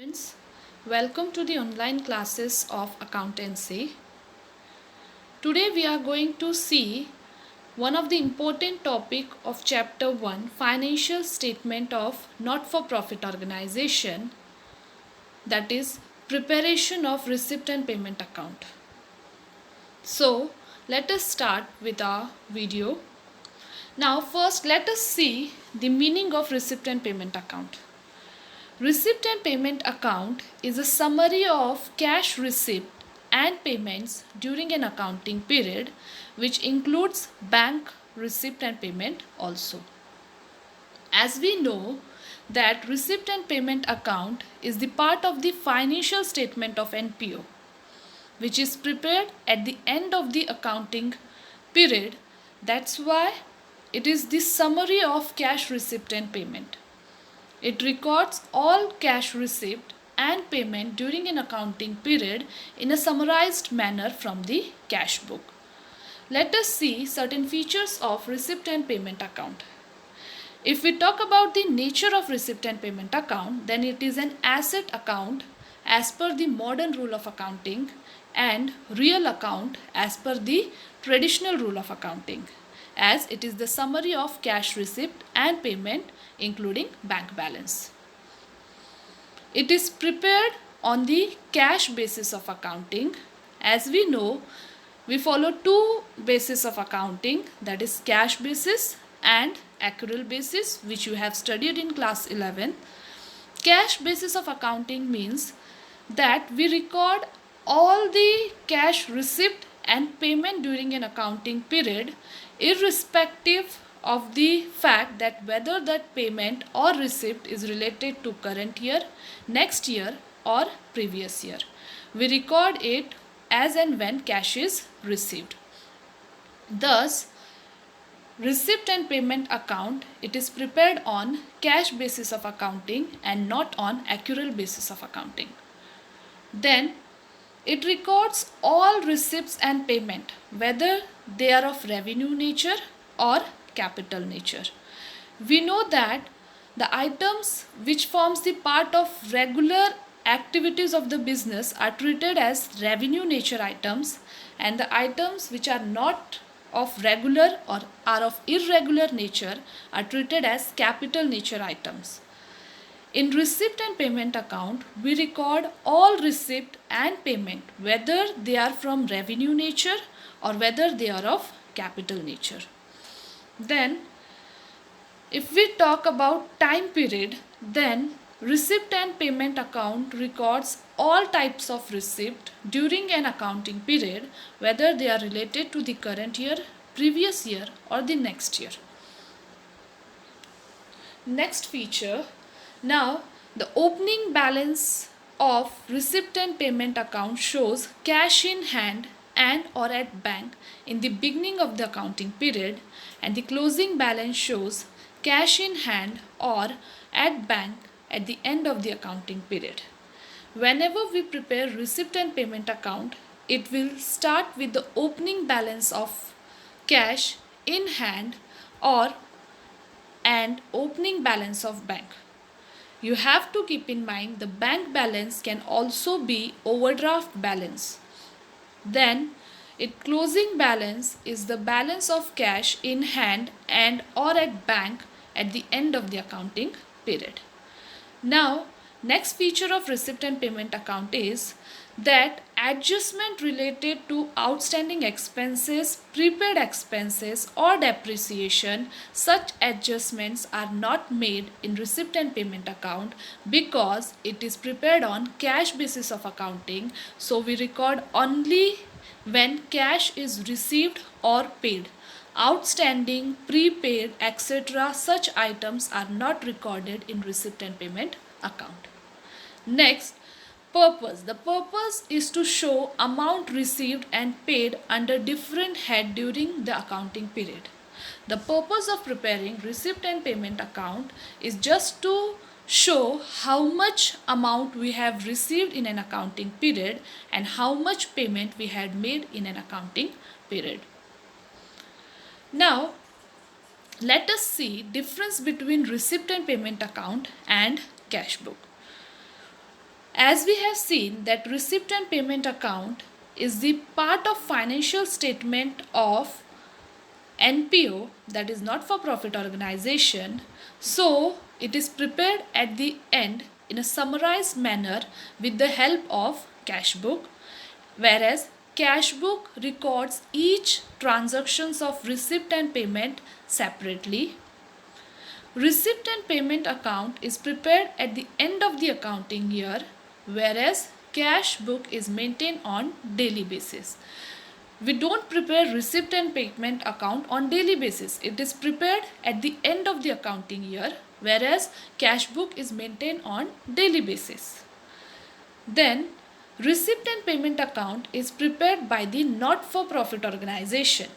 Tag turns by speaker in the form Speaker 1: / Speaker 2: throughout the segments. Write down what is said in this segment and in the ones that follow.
Speaker 1: Students, welcome to the online classes of accountancy. Today we are going to see one of the important topic of chapter 1, financial statement of not-for-profit organization, that is preparation of receipt and payment account. So let us start with our video. Now first let us see the meaning of receipt and payment account. Receipt and payment account is a summary of cash receipt and payments during an accounting period, which includes bank receipt and payment also. As we know that receipt and payment account is the part of the financial statement of NPO, which is prepared at the end of the accounting period. That's why it is the summary of cash receipt and payment. It records all cash receipt and payment during an accounting period in a summarized manner from the cash book. Let us see certain features of receipt and payment account. If we talk about the nature of receipt and payment account, then it is an asset account as per the modern rule of accounting and real account as per the traditional rule of accounting, as it is the summary of cash receipt and payment including bank balance. It is prepared on the cash basis of accounting. As we know, we follow two bases of accounting, that is cash basis and accrual basis, which you have studied in class 11. Cash basis of accounting means that we record all the cash receipt and payment during an accounting period, irrespective of the fact that whether that payment or receipt is related to current year, next year or previous year. We record it as and when cash is received. Thus, receipt and payment account, it is prepared on cash basis of accounting and not on accrual basis of accounting. Then it records all receipts and payment, whether they are of revenue nature or capital nature. We know that the items which forms the part of regular activities of the business are treated as revenue nature items, and the items which are not of regular or are of irregular nature are treated as capital nature items. In receipt and payment account, we record all receipt and payment, whether they are from revenue nature or whether they are of capital nature. Then, if we talk about time period, then receipt and payment account records all types of receipt during an accounting period, whether they are related to the current year, previous year or the next year. Next feature, now the opening balance of receipt and payment account shows cash in hand and or at bank in the beginning of the accounting period, and the closing balance shows cash in hand or at bank at the end of the accounting period. Whenever we prepare receipt and payment account, it will start with the opening balance of cash in hand or and opening balance of bank. You have to keep in mind the bank balance can also be overdraft balance. Then its closing balance is the balance of cash in hand and or at bank at the end of the accounting period. Now, next feature of receipt and payment account is that adjustment related to outstanding expenses, prepaid expenses or depreciation, such adjustments are not made in receipt and payment account because it is prepared on cash basis of accounting. So we record only when cash is received or paid. Outstanding, prepaid, etc. such items are not recorded in receipt and payment account. Next, purpose. The purpose is to show amount received and paid under different head during the accounting period. The purpose of preparing receipt and payment account is just to show how much amount we have received in an accounting period and how much payment we had made in an accounting period. Now, let us see difference between receipt and payment account and cash book. As we have seen that receipt and payment account is the part of financial statement of NPO, that is not for profit organization, so it is prepared at the end in a summarized manner with the help of cash book, whereas cash book records each transactions of receipt and payment separately. Receipt and payment account is prepared at the end of the accounting year, whereas cash book is maintained on daily basis. We don't prepare receipt and payment account on daily basis. It is prepared at the end of the accounting year, whereas cash book is maintained on daily basis. Then receipt and payment account is prepared by the not-for-profit organization,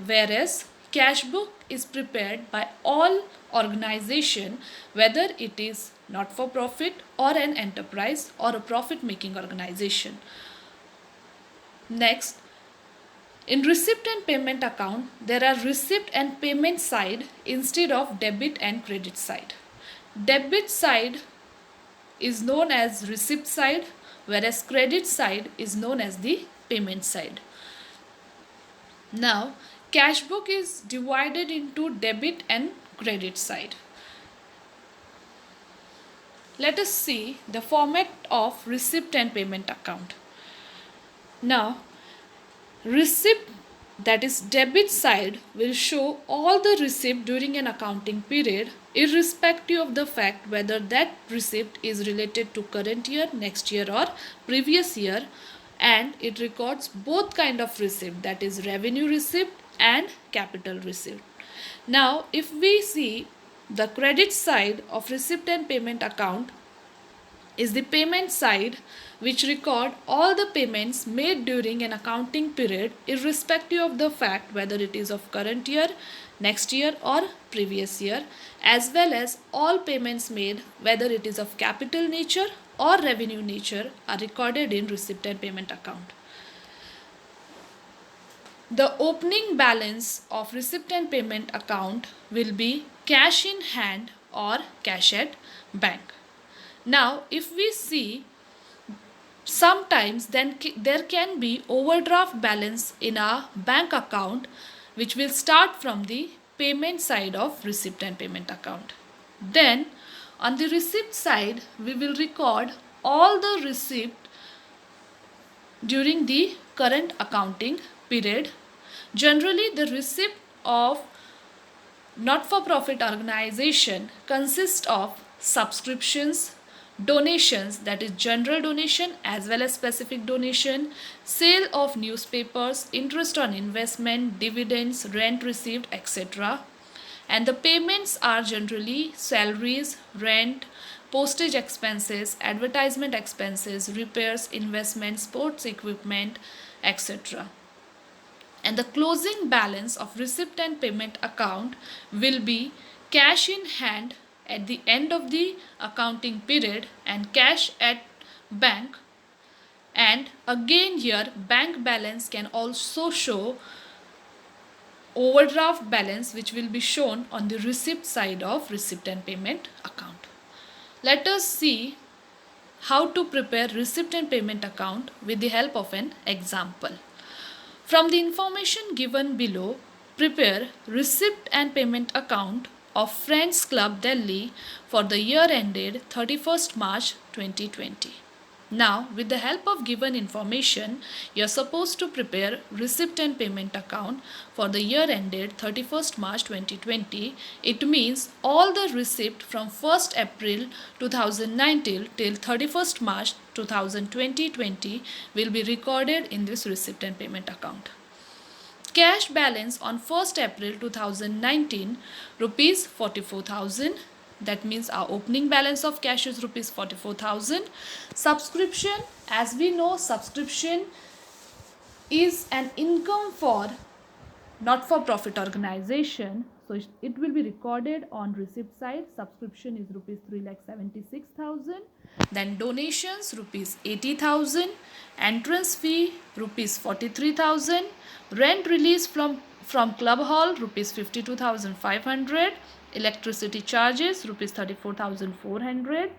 Speaker 1: whereas cash book is prepared by all organization, whether it is not-for-profit or an enterprise or a profit-making organization. Next, in receipt and payment account, there are receipt and payment side instead of debit and credit side. Debit side is known as receipt side, whereas credit side is known as the payment side. Now, cash book is divided into debit and credit side. Let us see the format of receipt and payment account. Now, receipt, that is debit side, will show all the receipt during an accounting period irrespective of the fact whether that receipt is related to current year, next year or previous year, and it records both kind of receipt, that is revenue receipt and capital receipt. Now if we see the credit side of receipt and payment account is the payment side, which record all the payments made during an accounting period irrespective of the fact whether it is of current year, next year or previous year, as well as all payments made whether it is of capital nature or revenue nature are recorded in receipt and payment account. The opening balance of receipt and payment account will be cash in hand or cash at bank. Now if we see, sometimes then there can be overdraft balance in our bank account, which will start from the payment side of receipt and payment account. Then on the receipt side, we will record all the receipt during the current accounting period. Generally, the receipt of not-for-profit organization consists of subscriptions, donations, that is general donation as well as specific donation, sale of newspapers, interest on investment, dividends, rent received, etc. And the payments are generally salaries, rent, postage expenses, advertisement expenses, repairs, investment, sports equipment, etc. And the closing balance of receipt and payment account will be cash in hand at the end of the accounting period and cash at bank. And again here bank balance can also show overdraft balance, which will be shown on the receipt side of receipt and payment account. Let us see how to prepare receipt and payment account with the help of an example. From the information given below, prepare receipt and payment account of Friends Club Delhi for the year ended 31st March 2020. Now, with the help of given information, you are supposed to prepare receipt and payment account for the year ended 31st March 2020. It means all the receipt from 1st April 2019 till 31st March 2020 will be recorded in this receipt and payment account. Cash balance on 1st April 2019 rupees 44,000. That means our opening balance of cash is rupees 44,000. Subscription, as we know, subscription is an income for not-for-profit organization. So it will be recorded on receipt side. Subscription is rupees 3,76,000. Then donations rupees 80,000. Entrance fee rupees 43,000. Rent release from club hall rupees 52,500. Electricity charges rupees 34,400.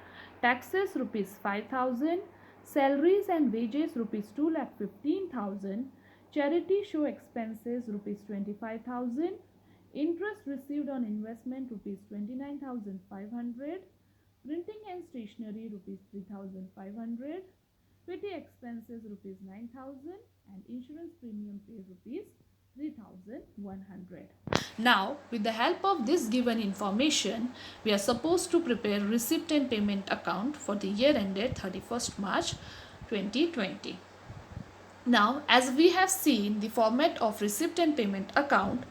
Speaker 1: taxes rupees 5,000, salaries and wages rupees 2,15,000, charity show expenses rupees 25,000, interest received on investment rupees 29,500, printing and stationery rupees 3,500, petty expenses rupees 9,000, and insurance premium paid rupees 3,100. Now, with the help of this given information, we are supposed to prepare receipt and payment account for the year ended 31st March 2020. Now, as we have seen the format of receipt and payment account,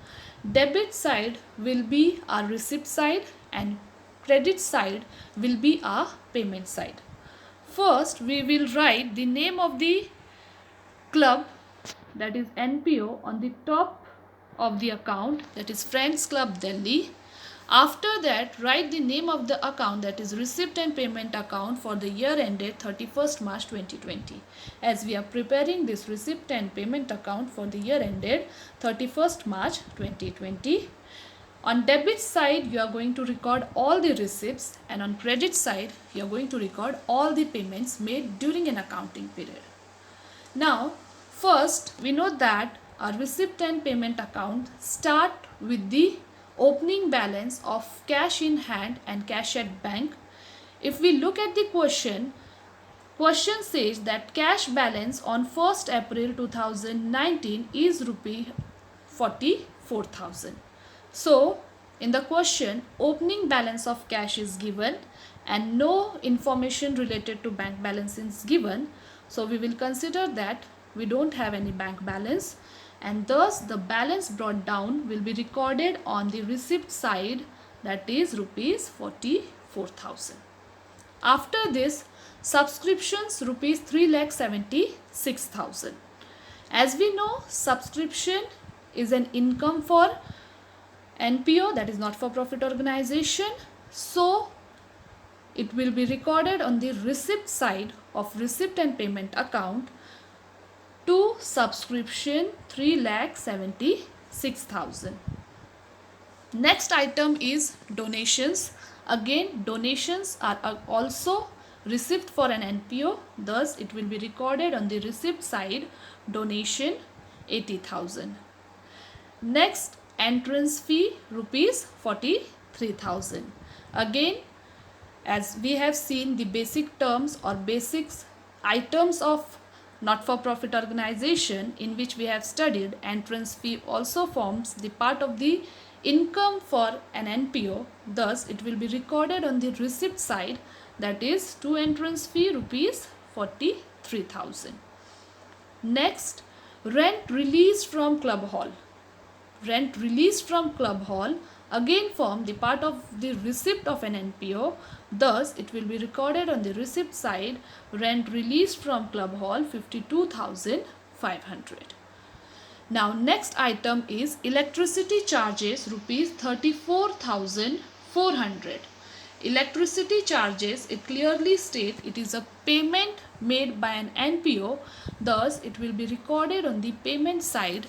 Speaker 1: debit side will be our receipt side and credit side will be our payment side. First, we will write the name of the club, that is NPO, on the top of the account, that is Friends Club Delhi. After that, write the name of the account, that is receipt and payment account for the year ended 31st March 2020. As we are preparing this receipt and payment account for the year ended 31st March 2020. On debit side, you are going to record all the receipts, and on credit side, you are going to record all the payments made during an accounting period. Now, first, we know that our receipt and payment account start with the opening balance of cash in hand and cash at bank. If we look at the question says that cash balance on 1st April 2019 is rupee 44,000. So, in the question, opening balance of cash is given and no information related to bank balance is given. So, we will consider that we don't have any bank balance, and thus the balance brought down will be recorded on the receipt side, that is rupees 44,000. After this, subscriptions rupees 3,76,000. As we know, subscription is an income for NPO, that is not for profit organization. So, it will be recorded on the receipt side of receipt and payment account to subscription 3,76,000. Next item is donations. Again, donations are also received for an NPO. Thus, it will be recorded on the receipt side, donation 80,000. Next, entrance fee rupees 43,000. Again, as we have seen the basic terms or basics items of not-for-profit organization in which we have studied, entrance fee also forms the part of the income for an NPO. Thus, it will be recorded on the receipt side, that is to entrance fee rupees 43,000. Next, rent released from club hall. Rent released from club hall again form the part of the receipt of an NPO. Thus, it will be recorded on the receipt side, rent released from club hall 52,500. Now, next item is electricity charges rupees 34,400. Electricity charges, it clearly states it is a payment made by an NPO. Thus, it will be recorded on the payment side,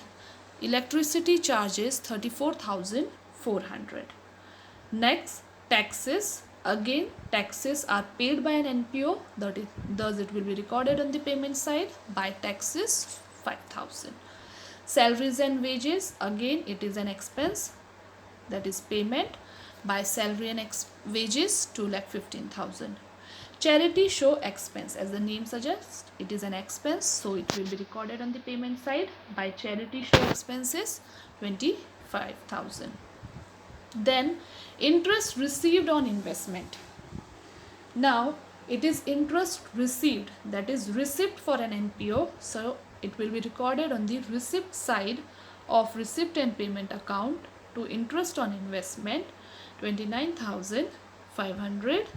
Speaker 1: electricity charges 34,400. Next, taxes. Again, taxes are paid by an NPO. Thus, it will be recorded on the payment side by taxes 5,000. Salaries and wages. Again, it is an expense, that is payment by salary and wages 2,15,000. Charity show expense, as the name suggests, it is an expense, so it will be recorded on the payment side by charity show expenses 25,000. Then interest received on investment. Now it is interest received, that is receipt for an NPO, so it will be recorded on the receipt side of receipt and payment account to interest on investment 29,500.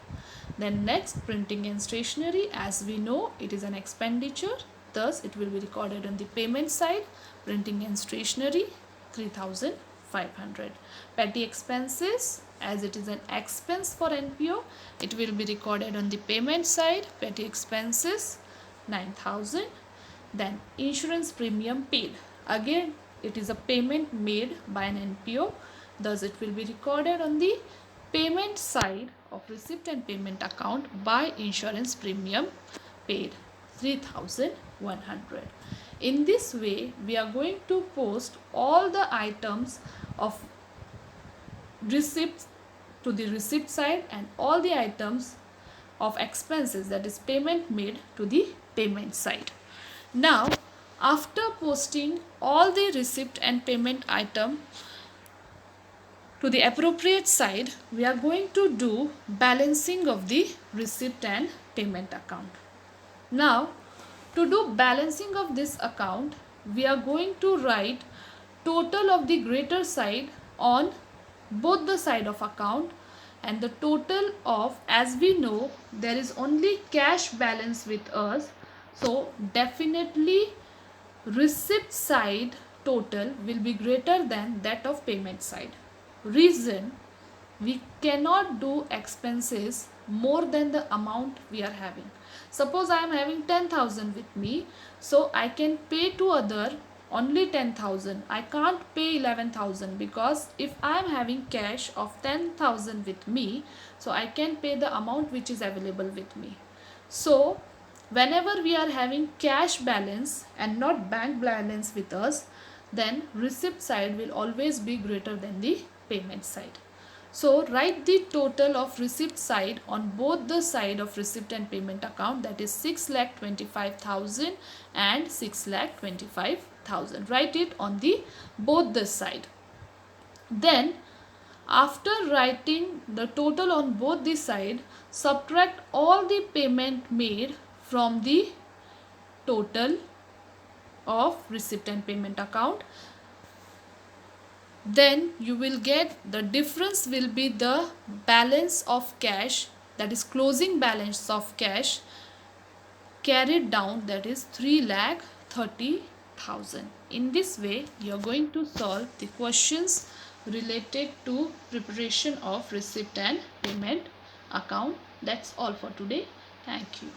Speaker 1: Then next, printing and stationery. As we know, it is an expenditure. Thus, it will be recorded on the payment side, printing and stationery 3,500. Petty expenses, as it is an expense for NPO, it will be recorded on the payment side, petty expenses 9,000. Then insurance premium paid. Again, it is a payment made by an NPO. Thus, it will be recorded on the payment side of receipt and payment account by insurance premium paid 3,100. In this way, we are going to post all the items of receipts to the receipt side and all the items of expenses, that is payment made, to the payment side. Now, after posting all the receipt and payment item to the appropriate side, we are going to do balancing of the receipt and payment account. Now, to do balancing of this account, we are going to write total of the greater side on both the side of account, and the total of, as we know, there is only cash balance with us, so definitely receipt side total will be greater than that of payment side. Reason: we cannot do expenses more than the amount we are having. Suppose I am having 10,000 with me, so I can pay to other only 10,000. I can't pay 11,000, because if I am having cash of 10,000 with me, so I can pay the amount which is available with me. So whenever we are having cash balance and not bank balance with us, then receipt side will always be greater than the payment side. So write the total of receipt side on both the side of receipt and payment account, that is 6,25,000 and 6,25,000. Write it on the both the side. Then after writing the total on both the side, subtract all the payment made from the total of receipt and payment account. Then you will get the difference will be the balance of cash, that is closing balance of cash carried down, that is 3,30,000. In this way, you are going to solve the questions related to preparation of receipt and payment account. That's all for today. Thank you.